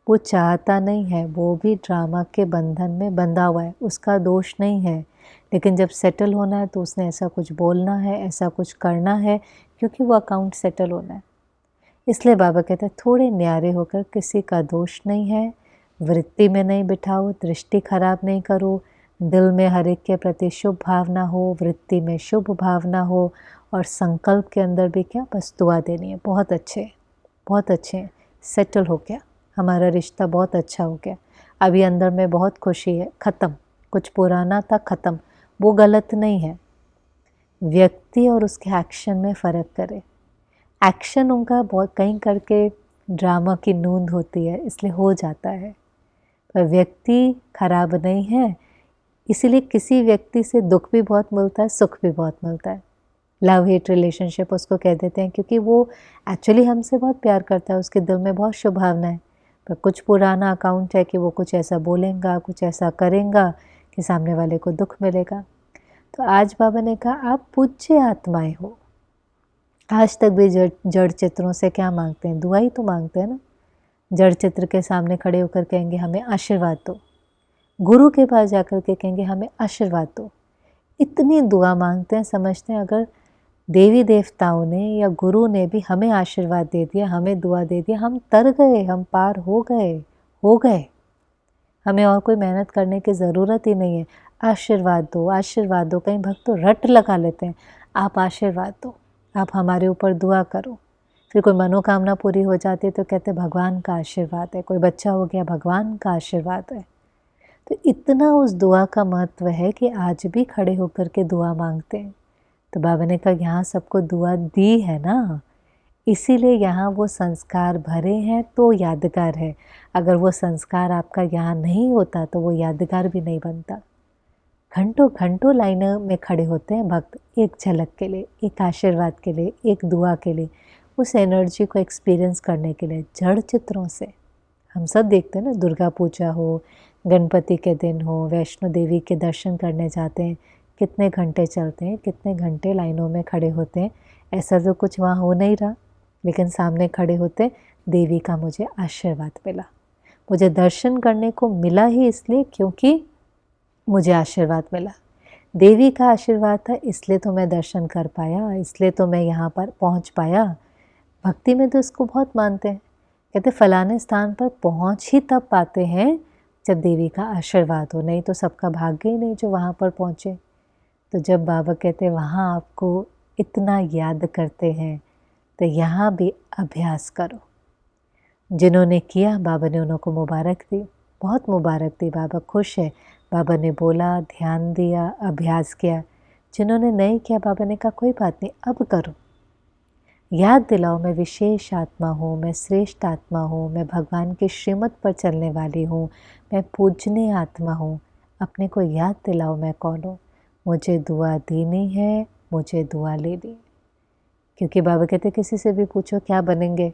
वो चाहता नहीं है, वो भी ड्रामा के बंधन में बंधा हुआ है, उसका दोष नहीं है। लेकिन जब सेटल होना है तो उसने ऐसा कुछ बोलना है, ऐसा कुछ करना है, क्योंकि वो अकाउंट सेटल होना है। इसलिए बाबा कहते हैं थोड़े न्यारे होकर, किसी का दोष नहीं है, वृत्ति में नहीं बिठाओ, दृष्टि खराब नहीं करो, दिल में हर एक के प्रति शुभ भावना हो, वृत्ति में शुभ भावना हो, और संकल्प के अंदर भी क्या, बस दुआ देनी है, बहुत अच्छे, बहुत अच्छे, सेटल हो गया, हमारा रिश्ता बहुत अच्छा हो गया, अभी अंदर में बहुत खुशी है, ख़त्म, कुछ पुराना था ख़त्म। वो गलत नहीं है, व्यक्ति और उसके एक्शन में फ़र्क करे। एक्शन उनका बहुत कहीं करके ड्रामा की नूंद होती है, इसलिए हो जाता है, पर व्यक्ति खराब नहीं है। इसीलिए किसी व्यक्ति से दुख भी बहुत मिलता है, सुख भी बहुत मिलता है। लव हेट रिलेशनशिप उसको कह देते हैं, क्योंकि वो एक्चुअली हमसे बहुत प्यार करता है, उसके दिल में बहुत शुभ भावना है, पर कुछ पुराना अकाउंट है कि वो कुछ ऐसा बोलेगा, कुछ ऐसा करेगा कि सामने वाले को दुख मिलेगा। तो आज बाबा ने कहा आप पूज्य आत्माएं हो। आज तक भी जड़ चित्रों से क्या मांगते हैं? दुआ ही तो मांगते हैं ना। जड़ चित्र के सामने खड़े होकर कहेंगे हमें आशीर्वाद दो, गुरु के पास जाकर के कहेंगे हमें आशीर्वाद दो। इतनी दुआ मांगते हैं, समझते हैं अगर देवी देवताओं ने या गुरु ने भी हमें आशीर्वाद दे दिया, हमें दुआ दे दिया, हम तर गए, हम पार हो गए। हमें और कोई मेहनत करने की ज़रूरत ही नहीं है। आशीर्वाद दो, आशीर्वाद दो। कई भक्त तो रट लगा लेते हैं, आप आशीर्वाद दो, आप हमारे ऊपर दुआ करो। फिर कोई मनोकामना पूरी हो जाती है तो कहते भगवान का आशीर्वाद है, कोई बच्चा हो गया भगवान का आशीर्वाद है। तो इतना उस दुआ का महत्व है कि आज भी खड़े होकर के दुआ मांगते हैं। तो बाबा ने कहा यहाँ सबको दुआ दी है ना, इसीलिए यहाँ वो संस्कार भरे हैं तो यादगार है। अगर वो संस्कार आपका यहाँ नहीं होता तो वो यादगार भी नहीं बनता। घंटों घंटों लाइनों में खड़े होते हैं भक्त, एक झलक के लिए, एक आशीर्वाद के लिए, एक दुआ के लिए, उस एनर्जी को एक्सपीरियंस करने के लिए। जड़ चित्रों से हम सब देखते हैं ना, दुर्गा पूजा हो, गणपति के दिन हो, वैष्णो देवी के दर्शन करने जाते हैं, कितने घंटे चलते हैं, कितने घंटे लाइनों में खड़े होते हैं। ऐसा तो कुछ वहाँ हो नहीं रहा, लेकिन सामने खड़े होते देवी का मुझे आशीर्वाद मिला, मुझे दर्शन करने को मिला ही इसलिए क्योंकि मुझे आशीर्वाद मिला। देवी का आशीर्वाद था, इसलिए तो मैं दर्शन कर पाया, इसलिए तो मैं यहाँ पर पहुँच पाया। भक्ति में तो इसको बहुत मानते हैं, कहते फलाने स्थान पर पहुँच ही तब पाते हैं जब देवी का आशीर्वाद हो, नहीं तो सबका भाग्य ही नहीं जो वहाँ पर पहुँचे। तो जब बाबा कहते वहाँ आपको इतना याद करते हैं तो यहाँ भी अभ्यास करो। जिन्होंने किया बाबा ने उनको मुबारक दी, बहुत मुबारक दी, बाबा खुश है। बाबा ने बोला, ध्यान दिया, अभ्यास किया। जिन्होंने नहीं किया बाबा ने कहा कोई बात नहीं, अब करो। याद दिलाओ मैं विशेष आत्मा हूँ, मैं श्रेष्ठ आत्मा हूँ, मैं भगवान की श्रीमत पर चलने वाली हूँ, मैं पूजनीय आत्मा हूँ। अपने को याद दिलाओ मैं कौन हूँ, मुझे दुआ देनी है, मुझे दुआ लेनी है। क्योंकि बाबा कहते किसी से भी पूछो क्या बनेंगे,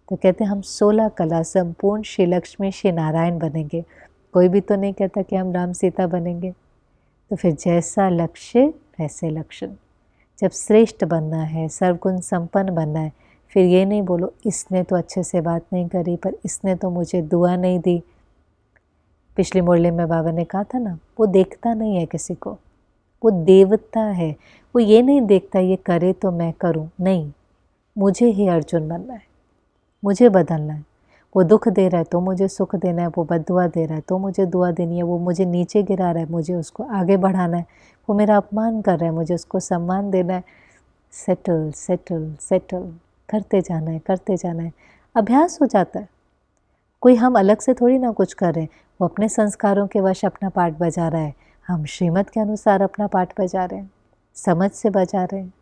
तो कहते हम 16 कला संपूर्ण श्री लक्ष्मी श्री नारायण बनेंगे। कोई भी तो नहीं कहता कि हम राम सीता बनेंगे। तो फिर जैसा लक्ष्य वैसे लक्षण। जब श्रेष्ठ बनना है, सर्वगुण संपन्न बनना है, फिर ये नहीं बोलो इसने तो अच्छे से बात नहीं करी, पर इसने तो मुझे दुआ नहीं दी। पिछली मुरली में बाबा ने कहा था ना, वो देखता नहीं है किसी को, वो देवता है। वो ये नहीं देखता ये करे तो मैं करूं, नहीं, मुझे ही अर्जुन बनना है, मुझे बदलना है। वो दुख दे रहा है तो मुझे सुख देना है, वो बद्दुआ दे रहा है तो मुझे दुआ देनी है, वो मुझे नीचे गिरा रहा है मुझे उसको आगे बढ़ाना है, वो मेरा अपमान कर रहा है मुझे उसको सम्मान देना है। सेटल सेटल सेटल करते जाना है, करते जाना है। अभ्यास हो जाता है। कोई हम अलग से थोड़ी ना कुछ कर रहे हैं, वो अपने संस्कारों के वश अपना पाठ बजा रहा है, हम श्रीमत के अनुसार अपना पाठ बजा रहे हैं, समझ से बजा रहे हैं,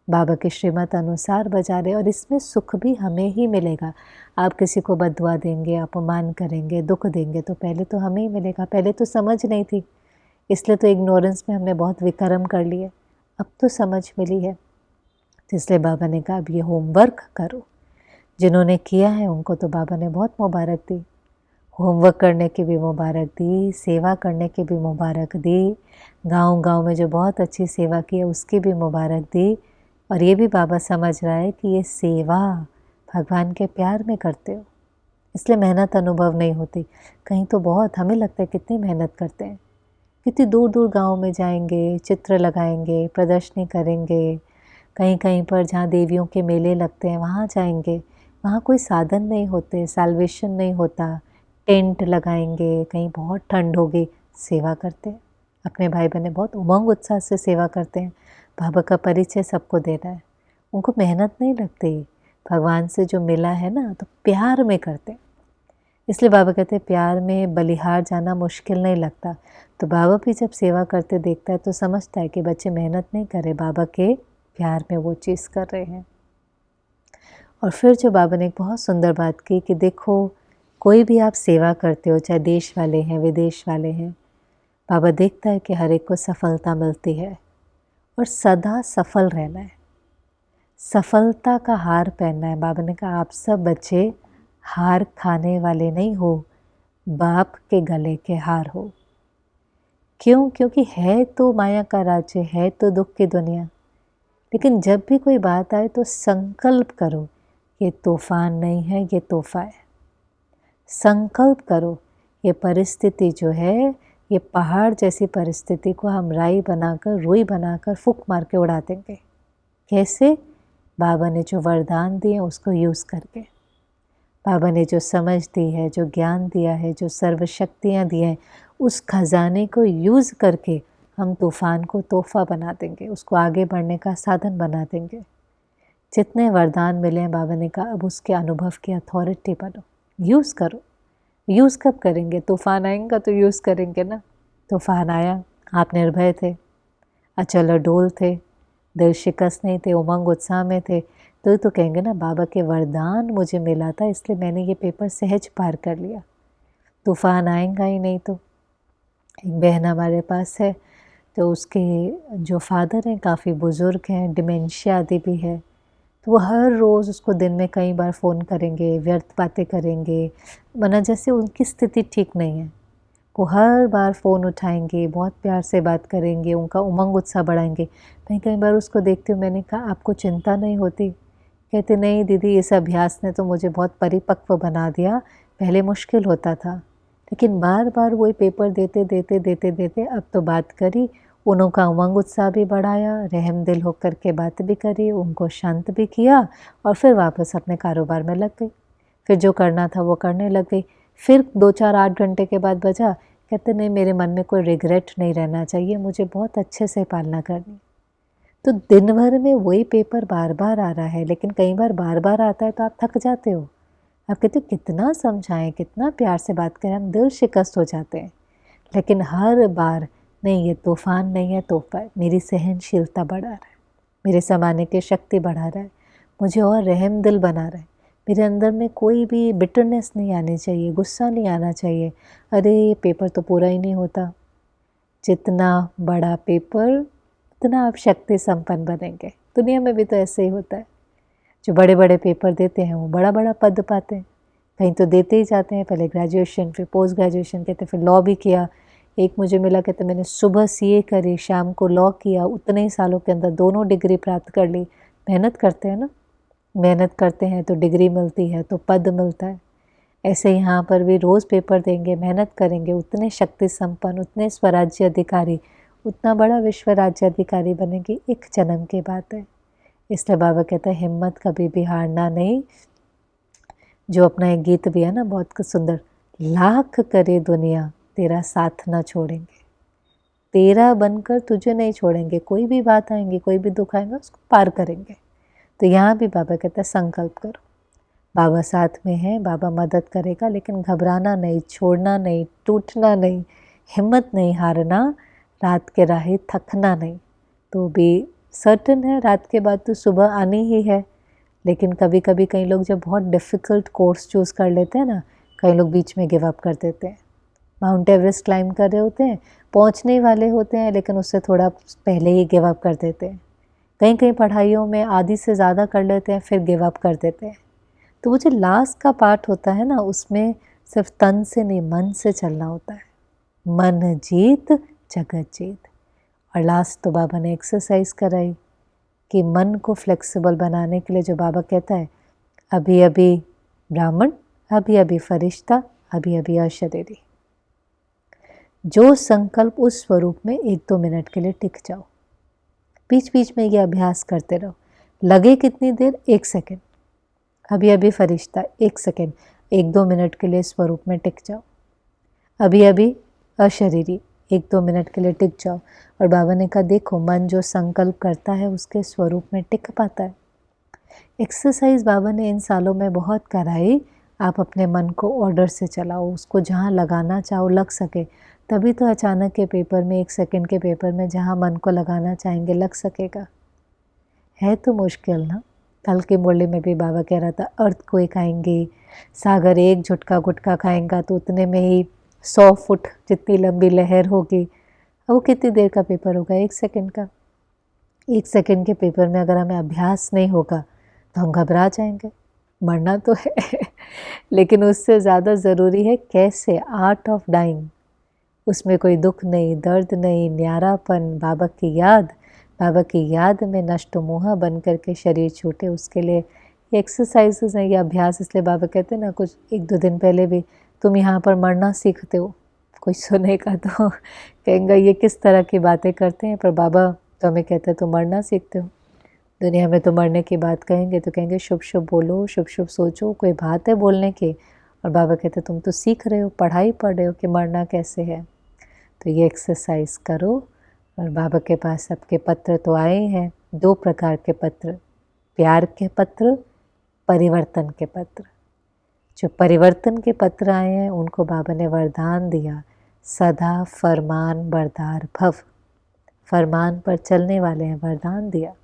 बाबा के श्रीमत अनुसार बजा रहे, और इसमें सुख भी हमें ही मिलेगा। आप किसी को बद्दुआ देंगे, अपमान करेंगे, दुख देंगे तो पहले तो हमें ही मिलेगा। पहले तो समझ नहीं थी, इसलिए तो इग्नोरेंस में हमने बहुत विक्रम कर लिए, अब तो समझ मिली है। तो इसलिए बाबा ने कहा अब ये होमवर्क करो। जिन्होंने किया है उनको तो बाबा ने बहुत मुबारक दी, होमवर्क करने की भी मुबारक दी, सेवा करने की भी मुबारक दी, गांव-गांव में जो बहुत अच्छी सेवा की है उसकी भी मुबारक दी। और ये भी बाबा समझ रहा है कि ये सेवा भगवान के प्यार में करते हो, इसलिए मेहनत अनुभव नहीं होती। कहीं तो बहुत हमें लगता है कितनी मेहनत करते हैं, कितनी दूर दूर गांव में जाएंगे, चित्र लगाएंगे, प्रदर्शनी करेंगे, कहीं कहीं पर जहाँ देवियों के मेले लगते हैं वहाँ जाएंगे, वहाँ कोई साधन नहीं होते, साल्वेशन नहीं होता, टेंट लगाएंगे, कहीं बहुत ठंड होगी, सेवा करते हैं। अपने भाई बहनें बहुत उमंग उत्साह से सेवा करते हैं। बाबा का परिचय सबको देना है, उनको मेहनत नहीं लगती, भगवान से जो मिला है ना तो प्यार में करते हैं। इसलिए बाबा कहते हैं प्यार में बलिहार जाना मुश्किल नहीं लगता। तो बाबा भी जब सेवा करते देखता है तो समझता है कि बच्चे मेहनत नहीं कर रहे, बाबा के प्यार में वो चीज़ कर रहे हैं। और फिर जो बाबा ने एक बहुत सुंदर बात की कि देखो कोई भी आप सेवा करते हो, चाहे देश वाले हैं विदेश वाले हैं, बाबा देखता है कि हर एक को सफलता मिलती है और सदा सफल रहना है, सफलता का हार पहनना है। बाबा ने कहा आप सब बच्चे हार खाने वाले नहीं हो, बाप के गले के हार हो। क्यों? क्योंकि है तो माया का राज्य, है तो दुख की दुनिया, लेकिन जब भी कोई बात आए तो संकल्प करो ये तूफान नहीं है, ये तोहफा है। संकल्प करो ये परिस्थिति जो है, ये पहाड़ जैसी परिस्थिति को हम राई बनाकर, रुई बनाकर फूंक मार के उड़ा देंगे। कैसे? बाबा ने जो वरदान दिए उसको यूज़ करके, बाबा ने जो समझ दी है, जो ज्ञान दिया है, जो सर्वशक्तियाँ दी हैं, उस खजाने को यूज़ करके हम तूफ़ान को तोहफा बना देंगे, उसको आगे बढ़ने का साधन बना देंगे। जितने वरदान मिले हैं बाबा ने कहा अब उसके अनुभव की अथॉरिटी बनो, यूज़ करो। यूज़ कब करेंगे? तूफ़ान आएगा तो यूज़ करेंगे ना। तूफ़ान आया, आप निर्भय थे, अचल अडोल थे, दिल शिकस्त नहीं थे, उमंग उत्साह में थे, तो कहेंगे ना बाबा के वरदान मुझे मिला था इसलिए मैंने ये पेपर सहज पार कर लिया। तूफ़ान आएगा ही नहीं। तो एक बहन हमारे पास है, तो उसके जो फादर हैं काफ़ी बुज़ुर्ग हैं, डिमेंशिया आदि भी है, तो वो हर रोज़ उसको दिन में कई बार फ़ोन करेंगे, व्यर्थ बातें करेंगे, वरना जैसे उनकी स्थिति ठीक नहीं है। वो हर बार फ़ोन उठाएंगे, बहुत प्यार से बात करेंगे, उनका उमंग उत्साह बढ़ाएंगे। मैं कई बार उसको देखती हूँ, मैंने कहा आपको चिंता नहीं होती? कहते नहीं दीदी, इस अभ्यास ने तो मुझे बहुत परिपक्व बना दिया, पहले मुश्किल होता था लेकिन बार बार वही पेपर देते देते देते देते अब तो बात करी, उनका उमंग उत्साह भी बढ़ाया, रहम दिल होकर के बात भी करी, उनको शांत भी किया और फिर वापस अपने कारोबार में लग गई। फिर जो करना था वो करने लग गई। फिर 2-4-8 घंटे के बाद बचा, कहते नहीं मेरे मन में कोई रिग्रेट नहीं रहना चाहिए, मुझे बहुत अच्छे से पालना करनी। तो दिन भर में वही पेपर बार बार आ रहा है, लेकिन कई बार बार आता है तो आप थक जाते हो। आप कहते हो कितना समझाएं, कितना प्यार से बात करें, हम दिल शिकस्त हो जाते हैं। लेकिन हर बार नहीं, ये तूफान नहीं है, तोहफा है, मेरी सहनशीलता बढ़ा रहा है, मेरे समाने की शक्ति बढ़ा रहा है, मुझे और रहम दिल बना रहा है। मेरे अंदर में कोई भी बिटरनेस नहीं आनी चाहिए, गुस्सा नहीं आना चाहिए। अरे ये पेपर तो पूरा ही नहीं होता। जितना बड़ा पेपर उतना आप शक्ति संपन्न बनेंगे। दुनिया में भी तो ऐसे ही होता है, जो बड़े बड़े पेपर देते हैं वो बड़ा बड़ा पद पाते हैं। कहीं तो देते ही जाते हैं, पहले ग्रेजुएशन फिर पोस्ट ग्रेजुएशन कहते, फिर लॉ भी किया। एक मुझे मिला, कहते मैंने सुबह सीए करी, शाम को लॉ किया, उतने ही सालों के अंदर दोनों डिग्री प्राप्त कर ली। मेहनत करते हैं ना, मेहनत करते हैं तो डिग्री मिलती है, तो पद मिलता है। ऐसे यहाँ पर भी रोज़ पेपर देंगे, मेहनत करेंगे, उतने शक्ति संपन्न, उतने स्वराज्य अधिकारी, उतना बड़ा विश्व राज्य अधिकारी बनेंगे, एक जन्म की बात है। इसलिए बाबा कहता है हिम्मत कभी भी हारना नहीं। जो अपना एक गीत भी है ना बहुत सुंदर, लाख करे दुनिया तेरा साथ ना छोड़ेंगे, तेरा बनकर तुझे नहीं छोड़ेंगे। कोई भी बात आएंगी, कोई भी दुख आएंगे, उसको पार करेंगे। तो यहाँ भी बाबा कहता है संकल्प करो, बाबा साथ में है, बाबा मदद करेगा, लेकिन घबराना नहीं, छोड़ना नहीं, टूटना नहीं, हिम्मत नहीं हारना, रात के राही थकना नहीं। तो भी सर्टन है रात के बाद तो सुबह आनी ही है। लेकिन कभी कभी कई लोग जब बहुत डिफ़िकल्ट कोर्स चूज़ कर लेते हैं ना, कई लोग बीच में गिव अप कर देते हैं। माउंट एवरेस्ट क्लाइंब कर रहे होते हैं, पहुंचने वाले होते हैं, लेकिन उससे थोड़ा पहले ही गिव अप कर देते हैं। कहीं कहीं पढ़ाइयों में आधी से ज़्यादा कर लेते हैं, फिर गिव अप कर देते हैं। तो वो जो लास्ट का पार्ट होता है ना, उसमें सिर्फ तन से नहीं मन से चलना होता है। मन जीत जगत जीत। और लास्ट तो बाबा ने एक्सरसाइज कराई कि मन को फ्लेक्सिबल बनाने के लिए, जो बाबा कहता है अभी अभी ब्राह्मण, अभी अभी फरिश्ता, अभी अभी अशरीरी। जो संकल्प उस स्वरूप में 1-2 मिनट के लिए टिक जाओ। बीच बीच में ये अभ्यास करते रहो। लगे कितनी देर? 1 सेकेंड। अभी अभी फरिश्ता 1 सेकेंड, 1-2 मिनट के लिए स्वरूप में टिक जाओ। अभी अभी अशरीरी 1-2 मिनट के लिए टिक जाओ। और बाबा ने कहा देखो, मन जो संकल्प करता है उसके स्वरूप में टिक पाता है। एक्सरसाइज बाबा ने इन सालों में बहुत कराई। आप अपने मन को ऑर्डर से चलाओ, उसको जहाँ लगाना चाहो लग सके, तभी तो अचानक के पेपर में, 1 सेकेंड के पेपर में जहाँ मन को लगाना चाहेंगे लग सकेगा। है तो मुश्किल ना। कल की मुरली में भी बाबा कह रहा था अर्थक्वेक आएंगे, सागर एक झुटका गुटका खाएंगा तो उतने में ही 100 फुट जितनी लंबी लहर होगी। अब वो कितनी देर का पेपर होगा? 1 सेकेंड का। 1 सेकेंड के पेपर में अगर हमें अभ्यास नहीं होगा तो हम घबरा जाएंगे। मरना तो है लेकिन उससे ज़्यादा ज़रूरी है कैसे, आर्ट ऑफ डाइंग। उसमें कोई दुख नहीं, दर्द नहीं, न्यारापन, बाबा की याद, बाबा की याद में नष्ट मोह बन कर के शरीर छूटे। उसके लिए ये एक्सरसाइजेस हैं, ये अभ्यास। इसलिए बाबा कहते हैं ना, कुछ 1-2 दिन पहले भी तुम यहाँ पर मरना सीखते हो। कोई सुनेगा तो कहेंगे ये किस तरह की बातें करते हैं, पर बाबा तो हमें कहते हैं तुम मरना सीखते हो। दुनिया में तो मरने की बात कहेंगे तो कहेंगे शुभ शुभ बोलो, शुभ शुभ सोचो, कोई बात है बोलने की। और बाबा कहते तुम तो सीख रहे हो, पढ़ाई पढ़ रहे हो कि मरना कैसे है। तो ये एक्सरसाइज करो। और बाबा के पास सबके पत्र तो आए हैं, 2 प्रकार के पत्र, प्यार के पत्र, परिवर्तन के पत्र। जो परिवर्तन के पत्र आए हैं उनको बाबा ने वरदान दिया, सदा फरमान बरदार भव। फरमान पर चलने वाले हैं, वरदान दिया।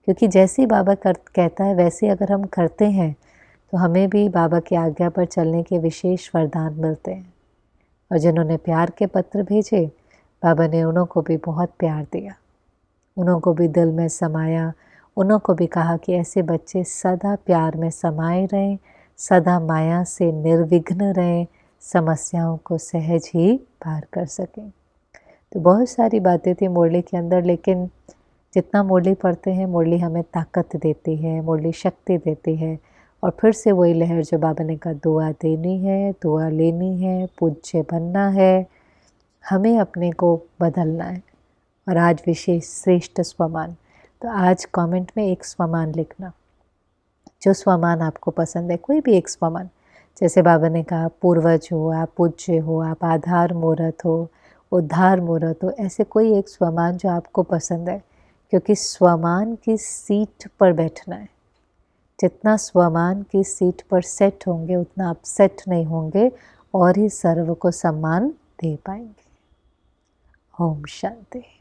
क्योंकि जैसे ही बाबा कहता है वैसे अगर हम करते हैं तो हमें भी बाबा की आज्ञा पर चलने के विशेष वरदान मिलते हैं। और जिन्होंने प्यार के पत्र भेजे, बाबा ने उन्हों को भी बहुत प्यार दिया, उन्हों को भी दिल में समाया। उन्हों को भी कहा कि ऐसे बच्चे सदा प्यार में समाये रहें, सदा माया से निर्विघ्न रहें, समस्याओं को सहज ही पार कर सकें। तो बहुत सारी बातें थी मुरली के अंदर, लेकिन जितना मुरली पढ़ते हैं मुरली हमें ताकत देती है, मुरली शक्ति देती है। और फिर से वही लहर जो बाबा ने कहा, दुआ देनी है, दुआ लेनी है, पूज्य बनना है, हमें अपने को बदलना है। और आज विशेष श्रेष्ठ स्वमान, तो आज कमेंट में एक स्वमान लिखना, जो स्वमान आपको पसंद है, कोई भी एक स्वमान। जैसे बाबा ने कहा, पूर्वज हो आप, पूज्य हो आप, आधार मूर्त हो, उद्धार मूर्त हो, ऐसे कोई एक स्वमान जो आपको पसंद है, क्योंकि स्वमान की सीट पर बैठना है। जितना स्वमान की सीट पर सेट होंगे उतना आप सेट नहीं होंगे और ही सर्व को सम्मान दे पाएंगे। ओम शांति।